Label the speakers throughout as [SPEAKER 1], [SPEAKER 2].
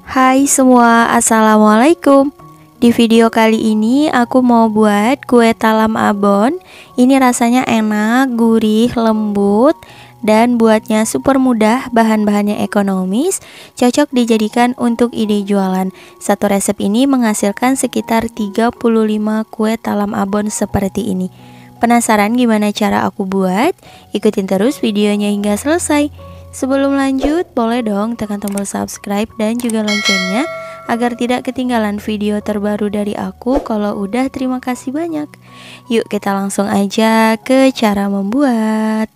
[SPEAKER 1] Hai semua, assalamualaikum. Di video kali ini aku mau buat kue talam abon. Ini rasanya enak, gurih, lembut, dan buatnya super mudah. Bahan-bahannya ekonomis, cocok dijadikan untuk ide jualan. Satu resep ini menghasilkan sekitar 35 kue talam abon seperti ini. Penasaran gimana cara aku buat? Ikutin terus videonya hingga selesai. Sebelum lanjut, boleh dong tekan tombol subscribe dan juga loncengnya agar tidak ketinggalan video terbaru dari aku. Kalau udah, terima kasih banyak. Yuk kita langsung aja ke cara membuat.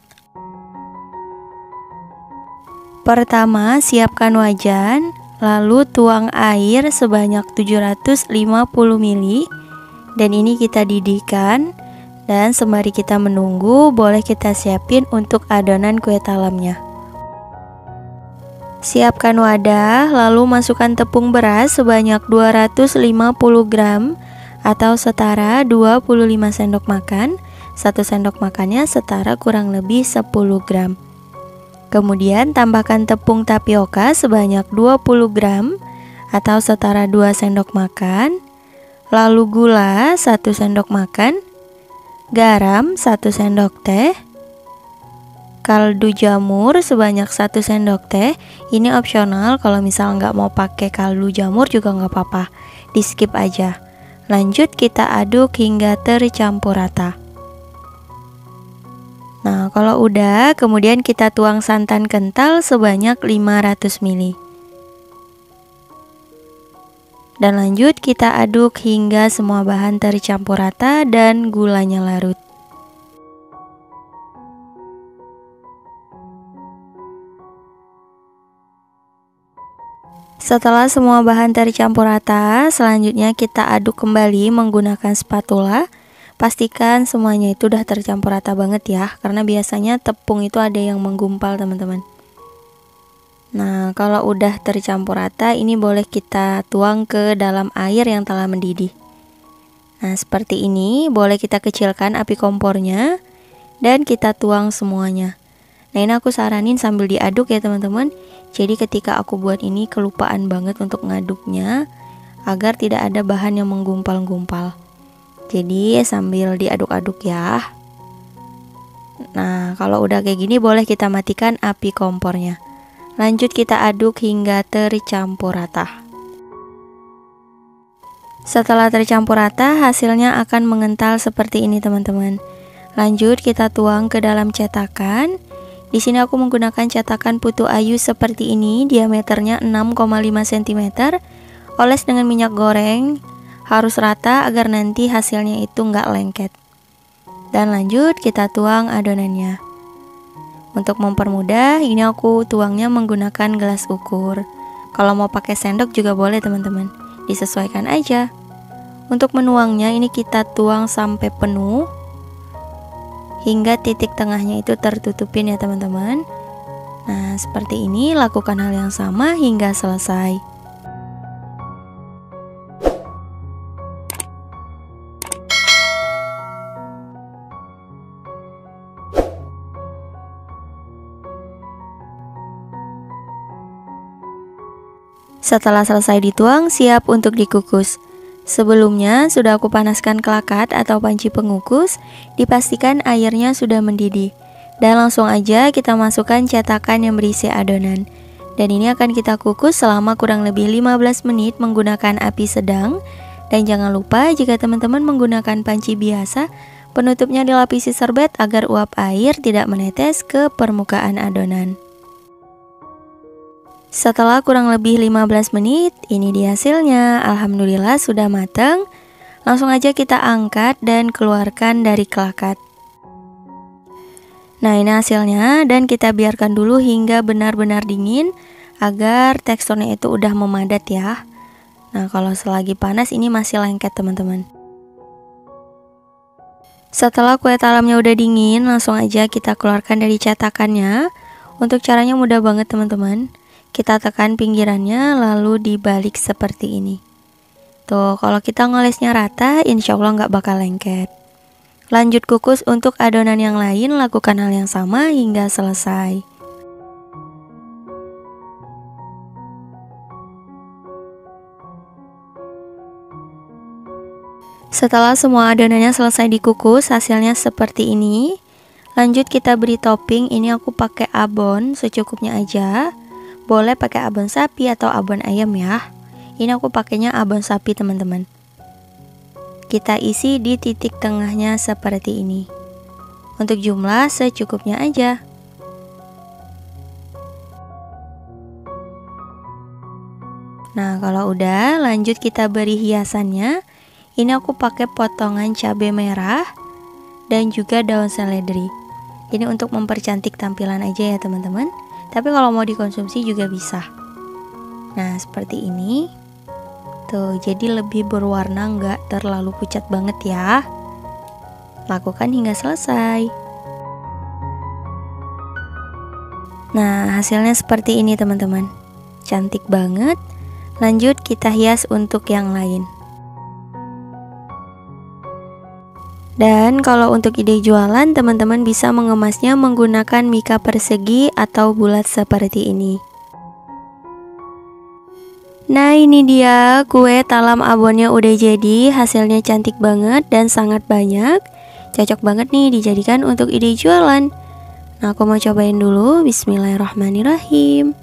[SPEAKER 1] Pertama, siapkan wajan, lalu tuang air sebanyak 750 ml. Dan ini kita didihkan. Dan sembari kita menunggu, boleh kita siapin untuk adonan kue talamnya. Siapkan wadah, lalu masukkan tepung beras sebanyak 250 gram atau setara 25 sendok makan. 1 sendok makannya setara kurang lebih 10 gram. Kemudian tambahkan tepung tapioka sebanyak 20 gram atau setara 2 sendok makan. Lalu gula 1 sendok makan, garam 1 sendok teh, kaldu jamur sebanyak 1 sendok teh. Ini opsional, kalau misal nggak mau pakai kaldu jamur juga nggak apa-apa, di skip aja. Lanjut kita aduk hingga tercampur rata. Nah kalau udah, kemudian kita tuang santan kental sebanyak 500 ml. Dan lanjut kita aduk hingga semua bahan tercampur rata dan gulanya larut. Setelah semua bahan tercampur rata, selanjutnya kita aduk kembali menggunakan spatula. Pastikan semuanya itu udah tercampur rata banget ya, karena biasanya tepung itu ada yang menggumpal teman-teman. Nah kalau udah tercampur rata, ini boleh kita tuang ke dalam air yang telah mendidih. Nah seperti ini, boleh kita kecilkan api kompornya dan kita tuang semuanya. Nah ini aku saranin sambil diaduk ya teman-teman. Jadi ketika aku buat ini kelupaan banget untuk ngaduknya, agar tidak ada bahan yang menggumpal-gumpal. Jadi sambil diaduk-aduk ya. Nah kalau udah kayak gini, boleh kita matikan api kompornya. Lanjut kita aduk hingga tercampur rata. Setelah tercampur rata, hasilnya akan mengental seperti ini teman-teman. Lanjut kita tuang ke dalam cetakan. Di sini aku menggunakan cetakan putu ayu seperti ini, diameternya 6,5 cm. Oles dengan minyak goreng, harus rata agar nanti hasilnya itu nggak lengket. Dan lanjut kita tuang adonannya. Untuk mempermudah, ini aku tuangnya menggunakan gelas ukur. Kalau mau pakai sendok juga boleh teman-teman, disesuaikan aja. Untuk menuangnya, ini kita tuang sampai penuh hingga titik tengahnya itu tertutupin ya teman-teman. Nah seperti ini, lakukan hal yang sama hingga selesai. Setelah selesai dituang, siap untuk dikukus. Sebelumnya sudah aku panaskan kelakat atau panci pengukus, dipastikan airnya sudah mendidih. Dan langsung aja kita masukkan cetakan yang berisi adonan. Dan ini akan kita kukus selama kurang lebih 15 menit menggunakan api sedang. Dan jangan lupa jika teman-teman menggunakan panci biasa, penutupnya dilapisi serbet agar uap air tidak menetes ke permukaan adonan. Setelah kurang lebih 15 menit, ini dia hasilnya. Alhamdulillah sudah matang. Langsung aja kita angkat dan keluarkan dari kelakat. Nah ini hasilnya, dan kita biarkan dulu hingga benar-benar dingin agar teksturnya itu udah memadat ya. Nah kalau selagi panas ini masih lengket teman-teman. Setelah kue talamnya udah dingin, langsung aja kita keluarkan dari cetakannya. Untuk caranya mudah banget teman-teman. Kita tekan pinggirannya lalu dibalik seperti ini. Tuh kalau kita ngolesnya rata, insya Allah nggak bakal lengket. Lanjut kukus untuk adonan yang lain, lakukan hal yang sama hingga selesai. Setelah semua adonannya selesai dikukus, hasilnya seperti ini. Lanjut kita beri topping. Ini aku pakai abon secukupnya aja. Boleh pakai abon sapi atau abon ayam ya. Ini aku pakainya abon sapi teman-teman. Kita isi di titik tengahnya seperti ini. Untuk jumlah secukupnya aja. Nah, kalau udah, lanjut kita beri hiasannya. Ini aku pakai potongan cabai merah dan juga daun seledri. Ini untuk mempercantik tampilan aja ya teman-teman. Tapi kalau mau dikonsumsi juga bisa. Nah, seperti ini. Tuh, jadi lebih berwarna, nggak terlalu pucat banget ya. Lakukan hingga selesai. Nah, hasilnya seperti ini teman-teman. Cantik banget. Lanjut kita hias untuk yang lain. Dan kalau untuk ide jualan, teman-teman bisa mengemasnya menggunakan mika persegi atau bulat seperti ini. Nah, ini dia kue talam abonnya udah jadi. Hasilnya cantik banget dan sangat banyak. Cocok banget nih dijadikan untuk ide jualan. Nah, aku mau cobain dulu. Bismillahirrahmanirrahim.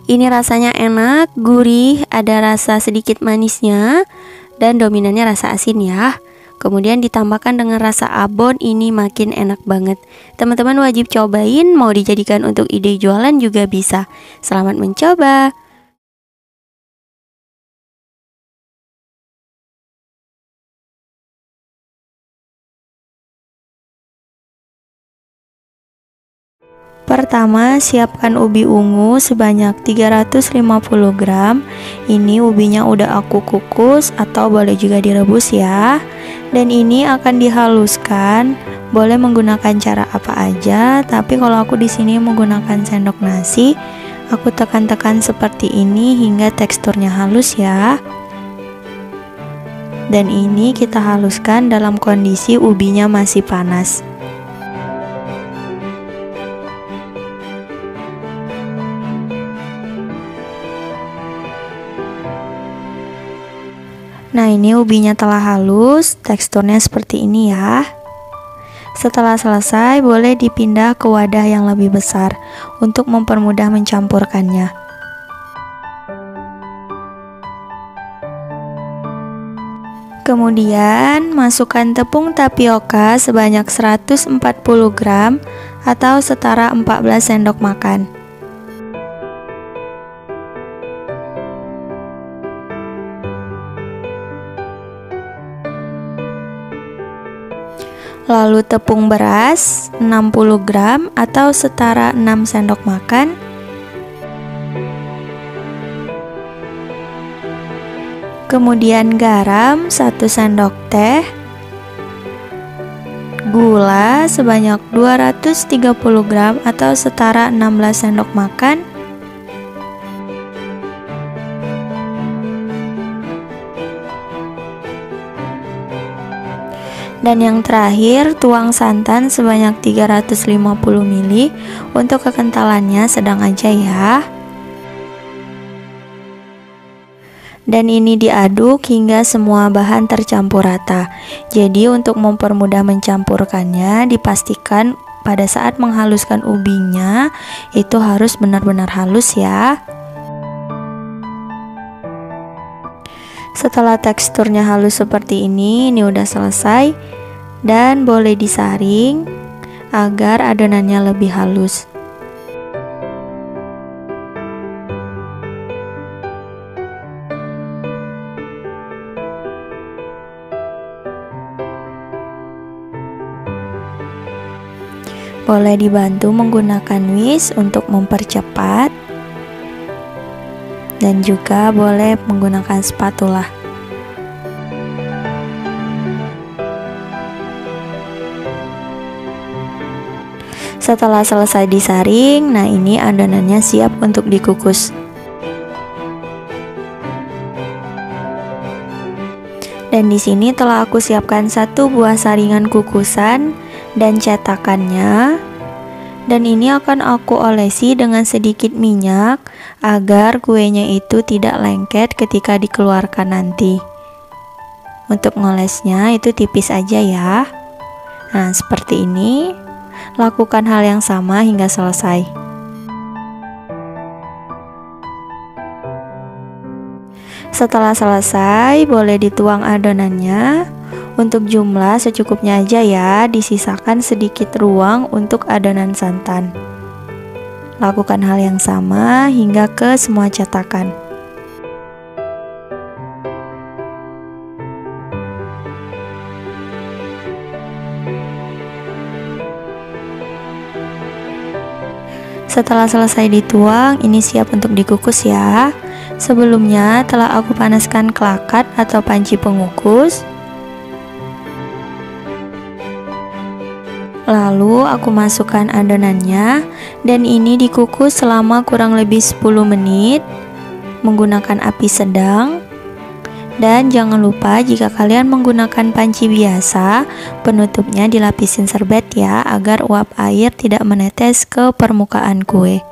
[SPEAKER 1] Ini rasanya enak, gurih, ada rasa sedikit manisnya, dan dominannya rasa asin ya. Kemudian ditambahkan dengan rasa abon, ini makin enak banget. Teman-teman wajib cobain, mau dijadikan untuk ide jualan juga bisa. Selamat mencoba! Pertama, siapkan ubi ungu sebanyak 350 gram. Ini ubinya udah aku kukus atau boleh juga direbus ya. Dan ini akan dihaluskan. Boleh menggunakan cara apa aja, tapi kalau aku di sini menggunakan sendok nasi, aku tekan-tekan seperti ini hingga teksturnya halus ya. Dan ini kita haluskan dalam kondisi ubinya masih panas. Nah, ini ubinya telah halus, teksturnya seperti ini ya. Setelah selesai, boleh dipindah ke wadah yang lebih besar untuk mempermudah mencampurkannya. Kemudian, masukkan tepung tapioka sebanyak 140 gram atau setara 14 sendok makan. Lalu tepung beras 60 gram atau setara 6 sendok makan. Kemudian garam 1 sendok teh. Gula sebanyak 230 gram atau setara 16 sendok makan. Dan yang terakhir, tuang santan sebanyak 350 ml. Untuk kekentalannya sedang aja ya. Dan ini diaduk hingga semua bahan tercampur rata. Jadi untuk mempermudah mencampurkannya, dipastikan pada saat menghaluskan ubinya itu harus benar-benar halus ya. Setelah teksturnya halus seperti ini udah selesai dan boleh disaring agar adonannya lebih halus. Boleh dibantu menggunakan whisk untuk mempercepat. Dan juga boleh menggunakan spatula. Setelah selesai disaring, nah ini adonannya siap untuk dikukus. Dan di sini telah aku siapkan 1 buah saringan kukusan dan cetakannya. Dan ini akan aku olesi dengan sedikit minyak agar kuenya itu tidak lengket ketika dikeluarkan nanti. Untuk ngolesnya itu tipis aja ya. Nah, seperti ini. Lakukan hal yang sama hingga selesai. Setelah selesai, boleh dituang adonannya. Untuk jumlah secukupnya aja ya, disisakan sedikit ruang untuk adonan santan. Lakukan hal yang sama hingga ke semua cetakan. Setelah selesai dituang, ini siap untuk dikukus ya. Sebelumnya telah aku panaskan kelakat atau panci pengukus. Lalu aku masukkan adonannya dan ini dikukus selama kurang lebih 10 menit menggunakan api sedang. Dan jangan lupa jika kalian menggunakan panci biasa, penutupnya dilapisin serbet ya agar uap air tidak menetes ke permukaan kue.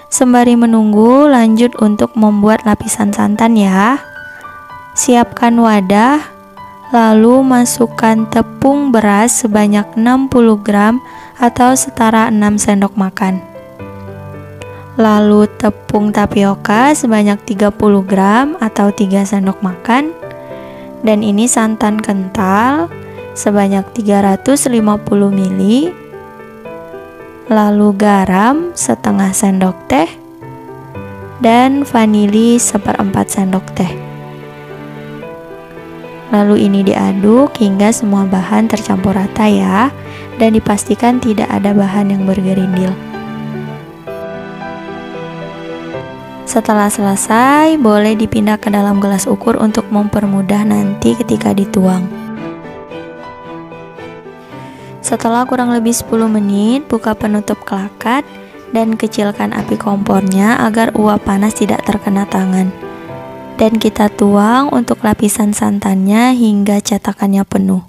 [SPEAKER 1] Sembari menunggu, lanjut untuk membuat lapisan santan ya. Siapkan wadah. Lalu masukkan tepung beras sebanyak 60 gram atau setara 6 sendok makan. Lalu tepung tapioka sebanyak 30 gram atau 3 sendok makan. Dan ini santan kental sebanyak 350 ml. Lalu garam setengah sendok teh. Dan vanili 1/4 sendok teh. Lalu ini diaduk hingga semua bahan tercampur rata ya, dan dipastikan tidak ada bahan yang bergerindil. Setelah selesai, boleh dipindah ke dalam gelas ukur untuk mempermudah nanti ketika dituang. Setelah kurang lebih 10 menit, buka penutup kelakat dan kecilkan api kompornya agar uap panas tidak terkena tangan. Dan kita tuang untuk lapisan santannya hingga cetakannya penuh.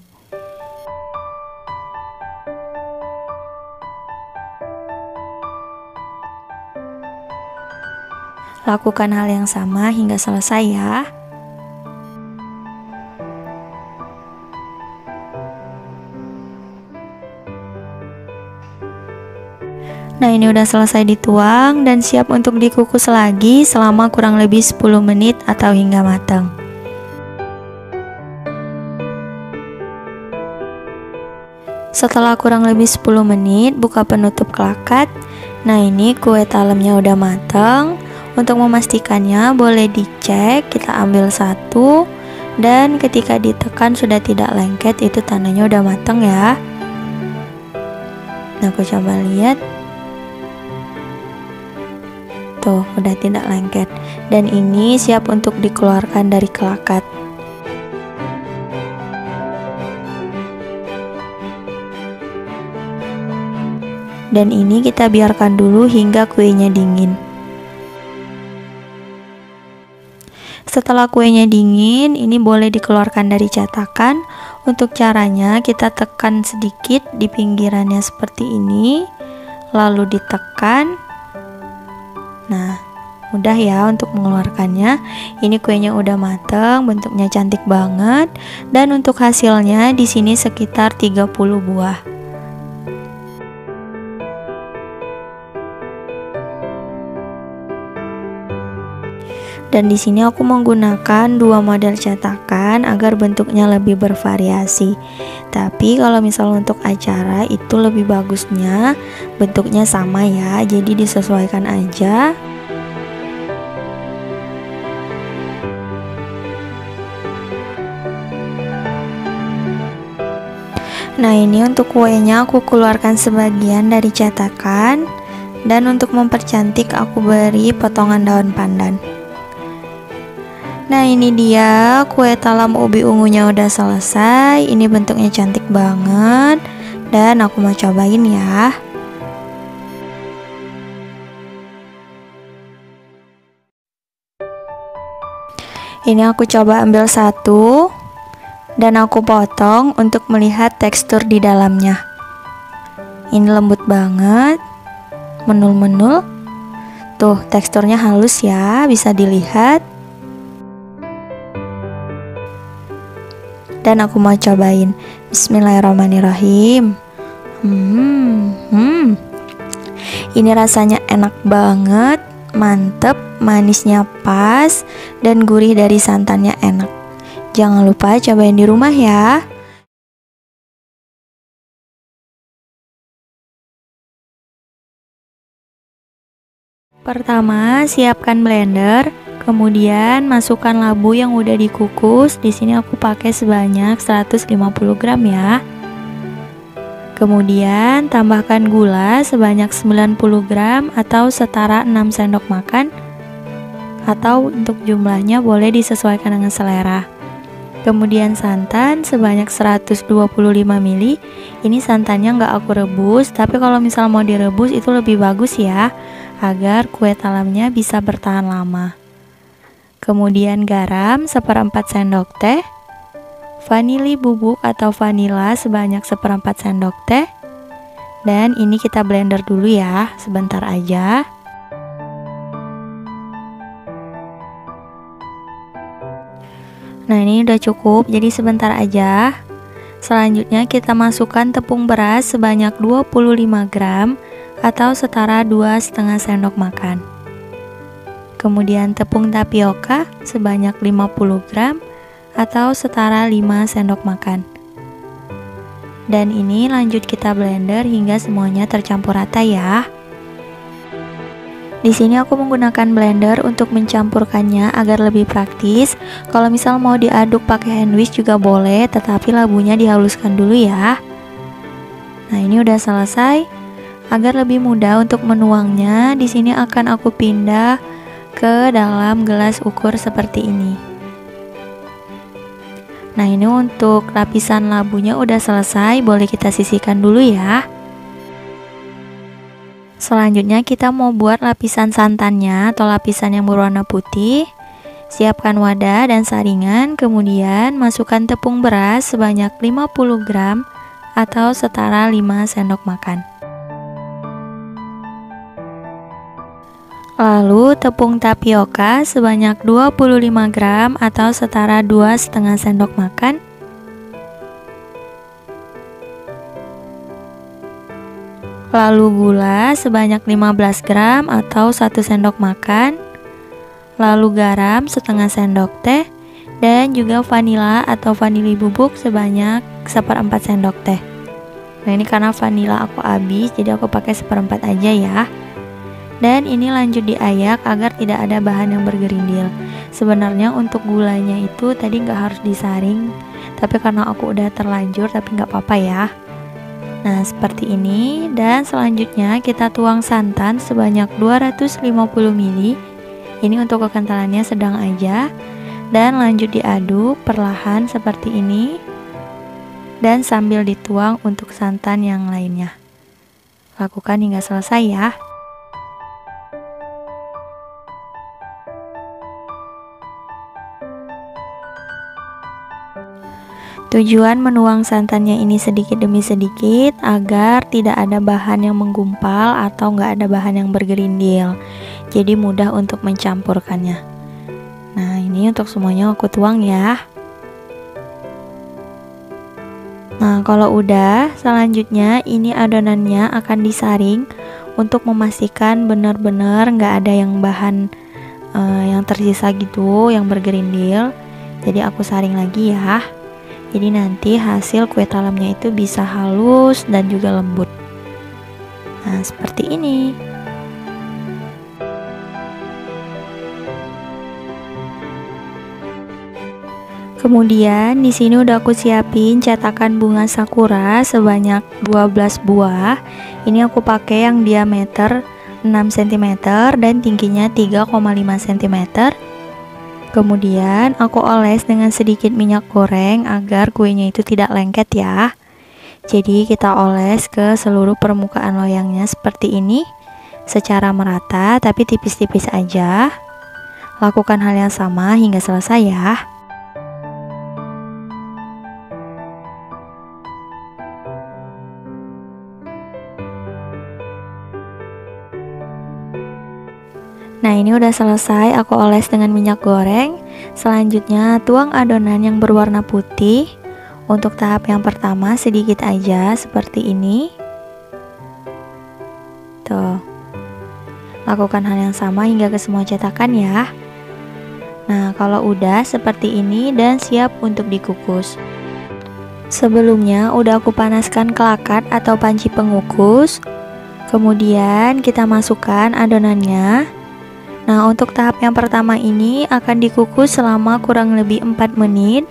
[SPEAKER 1] Lakukan hal yang sama hingga selesai ya. Nah, ini udah selesai dituang dan siap untuk dikukus lagi selama kurang lebih 10 menit atau hingga matang. Setelah kurang lebih 10 menit, buka penutup kelakat. Nah, ini kue talemnya udah matang. Untuk memastikannya boleh dicek, kita ambil satu. Dan ketika ditekan sudah tidak lengket, itu tandanya udah matang ya. Nah, aku coba lihat. Tuh, udah tidak lengket. Dan ini siap untuk dikeluarkan dari kelakat. Dan ini kita biarkan dulu hingga kuenya dingin. Setelah kuenya dingin, ini boleh dikeluarkan dari cetakan. Untuk caranya, kita tekan sedikit di pinggirannya seperti ini, lalu ditekan. Nah, mudah ya untuk mengeluarkannya. Ini kuenya udah mateng, bentuknya cantik banget. Dan untuk hasilnya di sini sekitar 30 buah. Dan di sini aku menggunakan dua model cetakan agar bentuknya lebih bervariasi. Tapi kalau misal untuk acara itu lebih bagusnya bentuknya sama ya, jadi disesuaikan aja. Nah, ini untuk kuenya aku keluarkan sebagian dari cetakan, dan untuk mempercantik aku beri potongan daun pandan. Nah, ini dia kue talam ubi ungunya udah selesai. Ini bentuknya cantik banget, dan aku mau cobain ya. Ini aku coba ambil satu dan aku potong untuk melihat tekstur di dalamnya. Ini lembut banget, menul-menul. Tuh, teksturnya halus ya, bisa dilihat. Dan aku mau cobain. Bismillahirrahmanirrahim. Ini rasanya enak banget, mantep, manisnya pas, dan gurih dari santannya enak. Jangan lupa cobain di rumah ya. Pertama, siapkan blender, kemudian masukkan labu yang udah dikukus. Di sini aku pakai sebanyak 150 gram ya. Kemudian tambahkan gula sebanyak 90 gram atau setara 6 sendok makan, atau untuk jumlahnya boleh disesuaikan dengan selera. Kemudian santan sebanyak 125 ml. Ini santannya nggak aku rebus, tapi kalau misal mau direbus itu lebih bagus ya, agar kue talamnya bisa bertahan lama. Kemudian garam seperempat sendok teh, vanili bubuk atau vanila sebanyak seperempat sendok teh, dan ini kita blender dulu ya, sebentar aja. Nah, ini udah cukup, jadi sebentar aja. Selanjutnya kita masukkan tepung beras sebanyak 25 gram atau setara 2,5 sendok makan. Kemudian tepung tapioka sebanyak 50 gram atau setara 5 sendok makan. Dan ini lanjut kita blender hingga semuanya tercampur rata ya. Di sini aku menggunakan blender untuk mencampurkannya agar lebih praktis. Kalau misal mau diaduk pakai hand whisk juga boleh, tetapi labunya dihaluskan dulu ya. Nah, ini udah selesai. Agar lebih mudah untuk menuangnya, di sini akan aku pindah ke dalam gelas ukur seperti ini. Nah, ini untuk lapisan labunya udah selesai, boleh kita sisihkan dulu ya. Selanjutnya kita mau buat lapisan santannya atau lapisan yang berwarna putih. Siapkan wadah dan saringan, kemudian masukkan tepung beras sebanyak 50 gram atau setara 5 sendok makan. Lalu tepung tapioka sebanyak 25 gram atau setara 2,5 sendok makan. Lalu gula sebanyak 15 gram atau 1 sendok makan. Lalu garam setengah sendok teh, dan juga vanila atau vanili bubuk sebanyak 1/4 sendok teh. Nah, ini karena vanila aku habis, jadi aku pakai 1/4 aja ya. Dan ini lanjut diayak agar tidak ada bahan yang bergerindil. Sebenarnya untuk gulanya itu tadi nggak harus disaring, tapi karena aku udah terlanjur, tapi nggak apa-apa ya. Nah, seperti ini. Dan selanjutnya kita tuang santan sebanyak 250 ml. Ini untuk kekentalannya sedang aja. Dan lanjut diaduk perlahan seperti ini, dan sambil dituang untuk santan yang lainnya. Lakukan hingga selesai ya. Tujuan menuang santannya ini sedikit demi sedikit agar tidak ada bahan yang menggumpal atau nggak ada bahan yang bergerindil. Jadi mudah untuk mencampurkannya. Nah, ini untuk semuanya aku tuang ya. Nah, kalau udah, selanjutnya ini adonannya akan disaring untuk memastikan benar-benar nggak ada yang bahan yang tersisa gitu, yang bergerindil. Jadi aku saring lagi ya. Jadi nanti hasil kue talamnya itu bisa halus dan juga lembut. Nah, seperti ini. Kemudian di sini udah aku siapin cetakan bunga sakura sebanyak 12 buah. Ini aku pakai yang diameter 6 cm dan tingginya 3,5 cm. Kemudian aku oles dengan sedikit minyak goreng agar kuenya itu tidak lengket ya. Jadi kita oles ke seluruh permukaan loyangnya seperti ini, secara merata tapi tipis-tipis aja. Lakukan hal yang sama hingga selesai ya. Nah, ini udah selesai aku oles dengan minyak goreng. Selanjutnya tuang adonan yang berwarna putih. Untuk tahap yang pertama sedikit aja seperti ini. Tuh. Lakukan hal yang sama hingga ke semua cetakan ya. Nah, kalau udah seperti ini dan siap untuk dikukus. Sebelumnya udah aku panaskan kelakat atau panci pengukus. Kemudian kita masukkan adonannya. Nah, untuk tahap yang pertama ini akan dikukus selama kurang lebih 4 menit.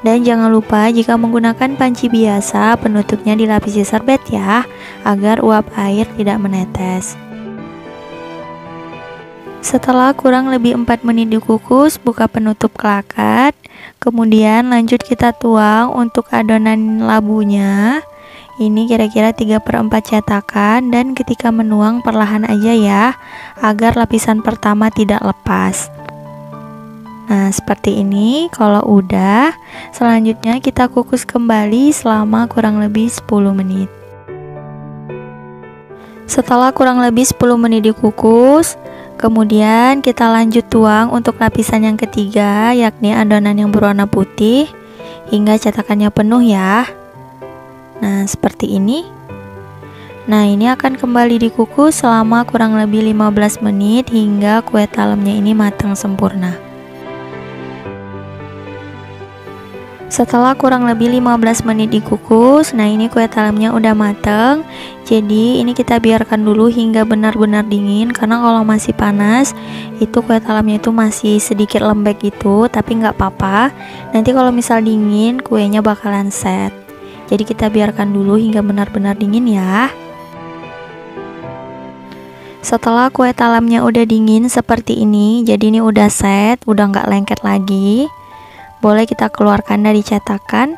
[SPEAKER 1] Dan jangan lupa jika menggunakan panci biasa, penutupnya dilapisi serbet ya, agar uap air tidak menetes. Setelah kurang lebih 4 menit dikukus, buka penutup kelakat. Kemudian lanjut kita tuang untuk adonan labunya. Ini kira-kira 3/4 cetakan, dan ketika menuang perlahan aja ya, agar lapisan pertama tidak lepas. Nah, seperti ini. Kalau udah, selanjutnya kita kukus kembali selama kurang lebih 10 menit. Setelah kurang lebih 10 menit dikukus, kemudian kita lanjut tuang untuk lapisan yang ketiga, yakni adonan yang berwarna putih, hingga cetakannya penuh ya. Nah, seperti ini. Nah, ini akan kembali dikukus selama kurang lebih 15 menit hingga kue talemnya ini matang sempurna. Setelah kurang lebih 15 menit dikukus, nah ini kue talemnya udah mateng. Jadi ini kita biarkan dulu hingga benar-benar dingin, karena kalau masih panas itu kue talemnya itu masih sedikit lembek gitu. Tapi nggak apa-apa, nanti kalau misal dingin kuenya bakalan set. Jadi kita biarkan dulu hingga benar-benar dingin ya. Setelah kue talemnya udah dingin seperti ini, jadi ini udah set, udah nggak lengket lagi. Boleh kita keluarkan dari cetakan,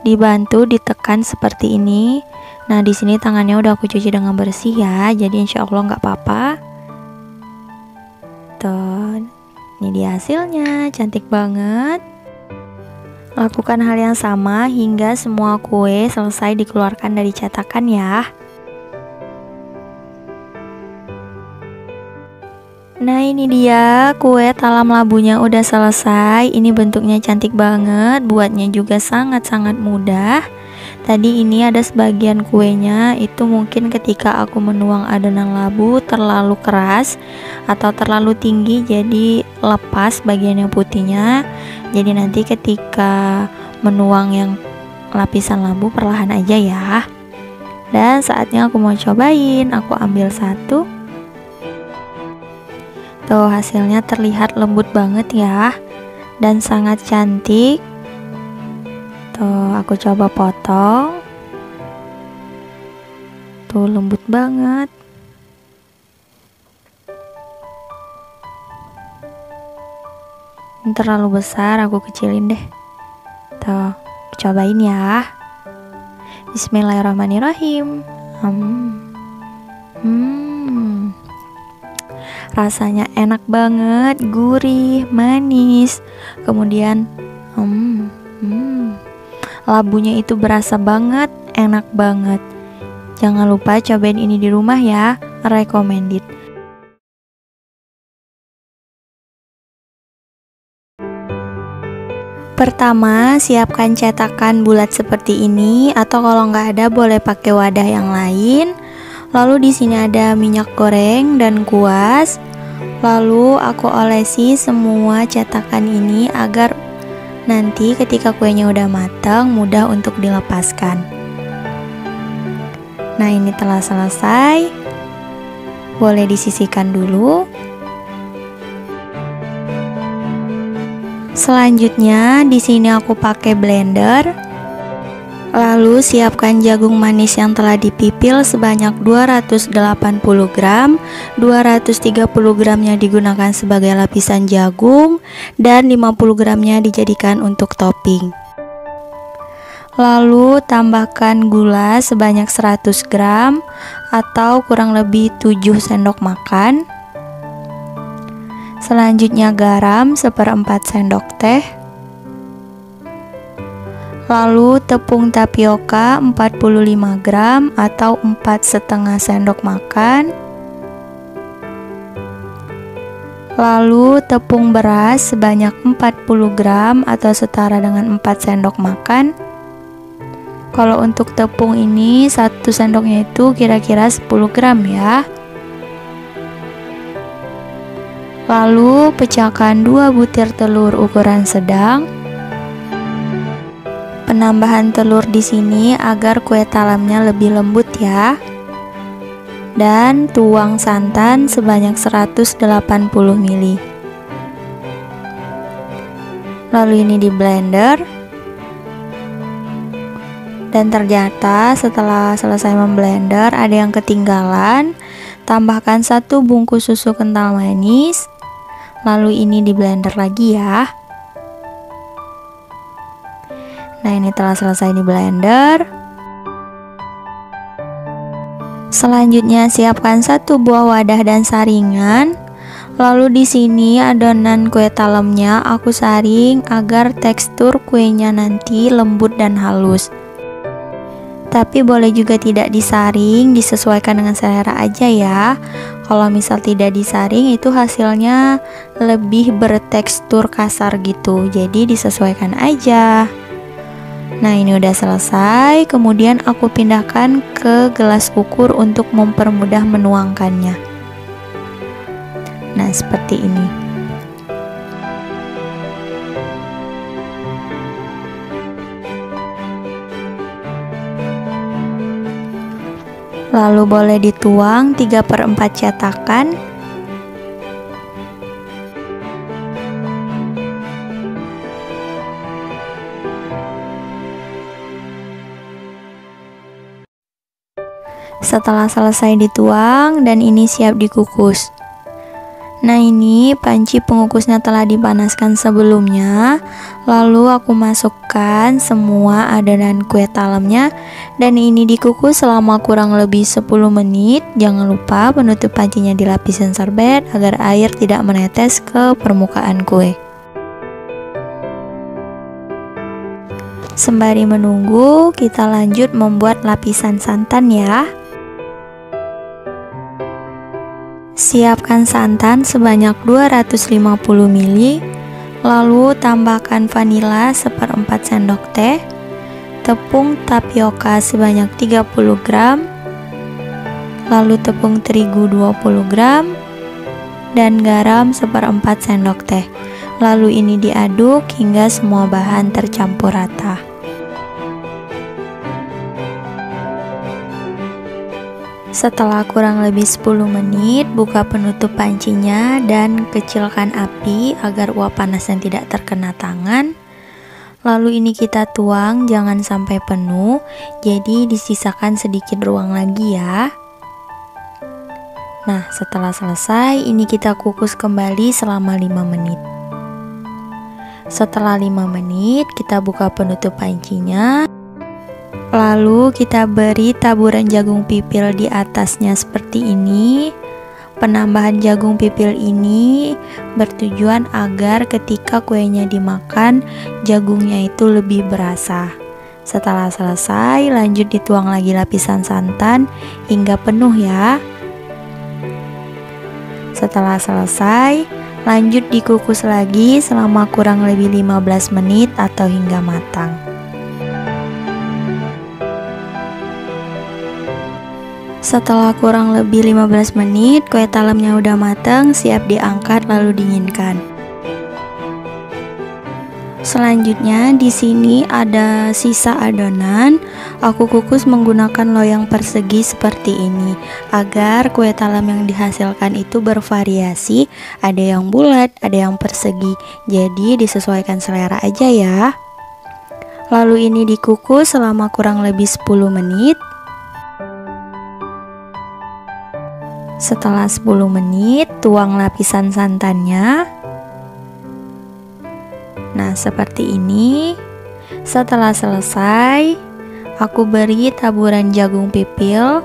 [SPEAKER 1] dibantu ditekan seperti ini. Nah, di sini tangannya udah aku cuci dengan bersih ya, jadi insya Allah nggak apa-apa. Tuh, ini dia hasilnya, cantik banget. Lakukan hal yang sama hingga semua kue selesai dikeluarkan dari cetakan ya. Nah, ini dia kue talam labunya udah selesai. Ini bentuknya cantik banget, buatnya juga sangat-sangat mudah. Tadi ini ada sebagian kuenya itu mungkin ketika aku menuang adonan labu terlalu keras atau terlalu tinggi, jadi lepas bagian yang putihnya. Jadi nanti ketika menuang yang lapisan labu perlahan aja ya. Dan saatnya aku mau cobain. Aku ambil satu. Tuh, hasilnya terlihat lembut banget ya, dan sangat cantik. Tuh, aku coba potong. Tuh, lembut banget. Ini terlalu besar, aku kecilin deh. Tuh, cobain ya. Bismillahirrahmanirrahim. Rasanya enak banget, gurih, manis. Kemudian labunya itu berasa banget, enak banget. Jangan lupa cobain ini di rumah ya, recommended. Pertama, siapkan cetakan bulat seperti ini, atau kalau nggak ada boleh pakai wadah yang lain. Lalu di sini ada minyak goreng dan kuas. Lalu aku olesi semua cetakan ini agar nanti ketika kuenya udah matang mudah untuk dilepaskan. Nah, ini telah selesai. Boleh disisihkan dulu. Selanjutnya di sini aku pakai blender. Lalu siapkan jagung manis yang telah dipipil sebanyak 280 gram. 230 gramnya digunakan sebagai lapisan jagung dan 50 gramnya dijadikan untuk topping. Lalu tambahkan gula sebanyak 100 gram atau kurang lebih 7 sendok makan. Selanjutnya garam 1/4 sendok teh. Lalu tepung tapioka 45 gram atau 4,5 sendok makan. Lalu tepung beras sebanyak 40 gram atau setara dengan 4 sendok makan. Kalau untuk tepung ini 1 sendoknya itu kira-kira 10 gram ya. Lalu pecahkan 2 butir telur ukuran sedang. Penambahan telur di sini agar kue talamnya lebih lembut ya. Dan tuang santan sebanyak 180 ml. Lalu ini di blender. Dan ternyata setelah selesai memblender ada yang ketinggalan. Tambahkan 1 bungkus susu kental manis. Lalu ini di blender lagi ya. Nah, ini telah selesai di blender. Selanjutnya siapkan 1 buah wadah dan saringan. Lalu di sini adonan kue talemnya aku saring agar tekstur kuenya nanti lembut dan halus. Tapi boleh juga tidak disaring, disesuaikan dengan selera aja ya. Kalau misal tidak disaring itu hasilnya lebih bertekstur kasar gitu. Jadi disesuaikan aja. Nah, ini udah selesai, kemudian aku pindahkan ke gelas ukur untuk mempermudah menuangkannya. Nah, seperti ini. Lalu boleh dituang 3/4 cetakan. Setelah selesai dituang dan ini siap dikukus. Nah, ini panci pengukusnya telah dipanaskan sebelumnya. Lalu aku masukkan semua adonan kue talemnya dan ini dikukus selama kurang lebih 10 menit. Jangan lupa penutup pancinya dilapisin serbet agar air tidak menetes ke permukaan kue. Sembari menunggu, kita lanjut membuat lapisan santan ya. Siapkan santan sebanyak 250 ml. Lalu tambahkan vanila 1/4 sendok teh, tepung tapioka sebanyak 30 gram, lalu tepung terigu 20 gram, dan garam 1/4 sendok teh. Lalu ini diaduk hingga semua bahan tercampur rata. Setelah kurang lebih 10 menit, buka penutup pancinya dan kecilkan api agar uap panasnya tidak terkena tangan. Lalu ini kita tuang, jangan sampai penuh, jadi disisakan sedikit ruang lagi ya. Nah, setelah selesai, ini kita kukus kembali selama 5 menit. Setelah 5 menit, kita buka penutup pancinya. Lalu kita beri taburan jagung pipil di atasnya seperti ini. Penambahan jagung pipil ini bertujuan agar ketika kuenya dimakan, jagungnya itu lebih berasa. Setelah selesai, lanjut dituang lagi lapisan santan hingga penuh ya. Setelah selesai, lanjut dikukus lagi selama kurang lebih 15 menit atau hingga matang. Setelah kurang lebih 15 menit, kue talemnya udah matang, siap diangkat lalu dinginkan. Selanjutnya di sini ada sisa adonan. Aku kukus menggunakan loyang persegi seperti ini agar kue talam yang dihasilkan itu bervariasi, ada yang bulat, ada yang persegi. Jadi disesuaikan selera aja ya. Lalu ini dikukus selama kurang lebih 10 menit. Setelah 10 menit, tuang lapisan santannya. Nah, seperti ini. Setelah selesai, aku beri taburan jagung pipil.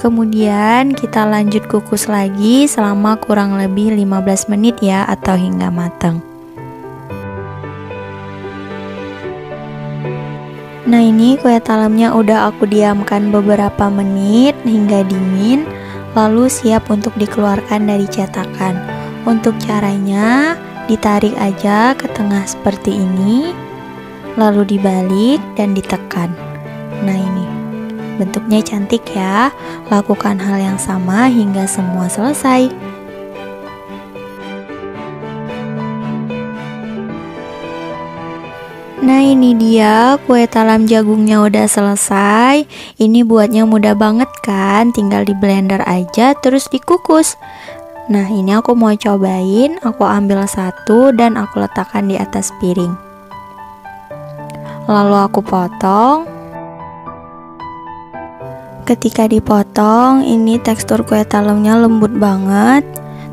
[SPEAKER 1] Kemudian kita lanjut kukus lagi selama kurang lebih 15 menit ya, atau hingga matang. Nah, ini kue talemnya udah aku diamkan beberapa menit hingga dingin. lalu siap untuk dikeluarkan dari cetakan. Untuk caranya, ditarik aja ke tengah seperti ini, lalu dibalik dan ditekan. Nah ini, bentuknya cantik ya. Lakukan hal yang sama hingga semua selesai. Nah ini dia, kue talam jagungnya udah selesai. Ini buatnya mudah banget kan, tinggal di blender aja terus dikukus. Nah ini aku mau cobain, aku ambil satu dan aku letakkan di atas piring. Lalu aku potong. Ketika dipotong, ini tekstur kue talamnya lembut banget.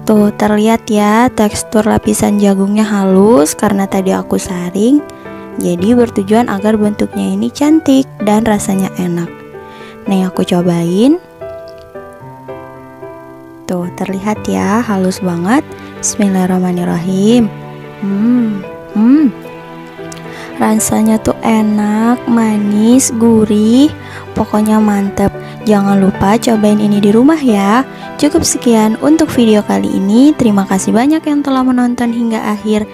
[SPEAKER 1] Tuh terlihat ya, tekstur lapisan jagungnya halus karena tadi aku saring. Jadi bertujuan agar bentuknya ini cantik dan rasanya enak. Nih aku cobain. Tuh terlihat ya, halus banget. Bismillahirrahmanirrahim. Rasanya tuh enak, manis, gurih. Pokoknya mantep. Jangan lupa cobain ini di rumah ya. Cukup sekian untuk video kali ini. Terima kasih banyak yang telah menonton hingga akhir.